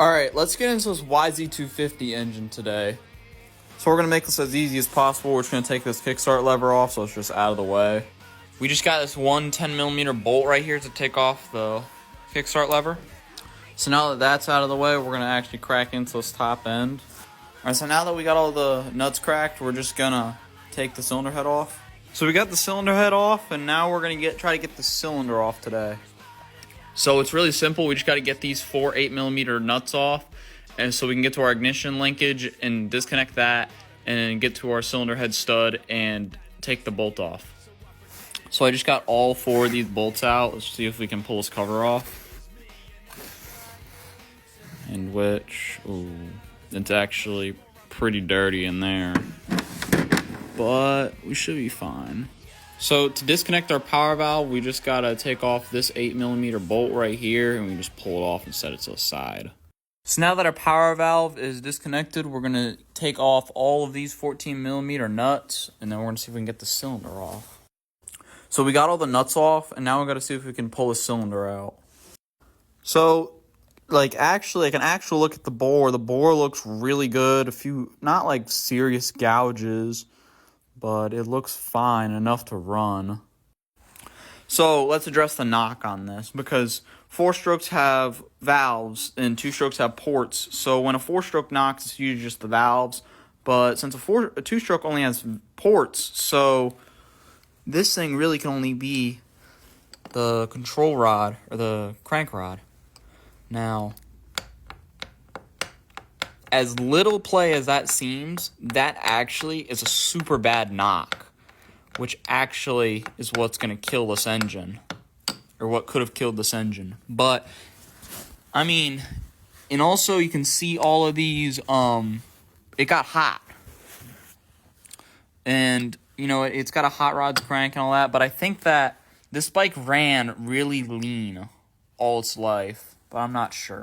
Alright, let's get into this yz250 engine today. So we're going to make this as easy as possible. We're just going to take this kickstart lever off so it's just out of the way. We just got this one 10mm bolt right here to take off the kickstart lever. So now that that's out of the way, we're going to actually crack into this top end. Alright, so now that we got all the nuts cracked, we're just going to take the cylinder head off. So we got the cylinder head off, and now we're going to try to get the cylinder off today. So it's really simple. We just got to get these 4 8mm nuts off, and so we can get to our ignition linkage and disconnect that, and get to our cylinder head stud and take the bolt off. So I just got all 4 of these bolts out. Let's see if we can pull this cover off. And it's actually pretty dirty in there, but we should be fine. So to disconnect our power valve, we just gotta take off this 8mm bolt right here, and we just pull it off and set it to the side. So now that our power valve is disconnected, we're gonna take off all of these 14mm nuts, and then we're gonna see if we can get the cylinder off. So we got all the nuts off, and now we gotta see if we can pull the cylinder out. So, like an actual look at the bore looks really good. A few, not like serious gouges, but it looks fine, enough to run. So let's address the knock on this, because 4-strokes have valves and 2-strokes have ports. So when a 4-stroke knocks, it's usually just the valves. But since a 2-stroke only has ports, so this thing really can only be the control rod or the crank rod. Now, as little play as that seems, that actually is a super bad knock, which actually is what's going to kill this engine, or what could have killed this engine. But, I mean, and also you can see all of these, it got hot. And, you know, it's got a hot rods crank and all that, but I think that this bike ran really lean all its life, but I'm not sure.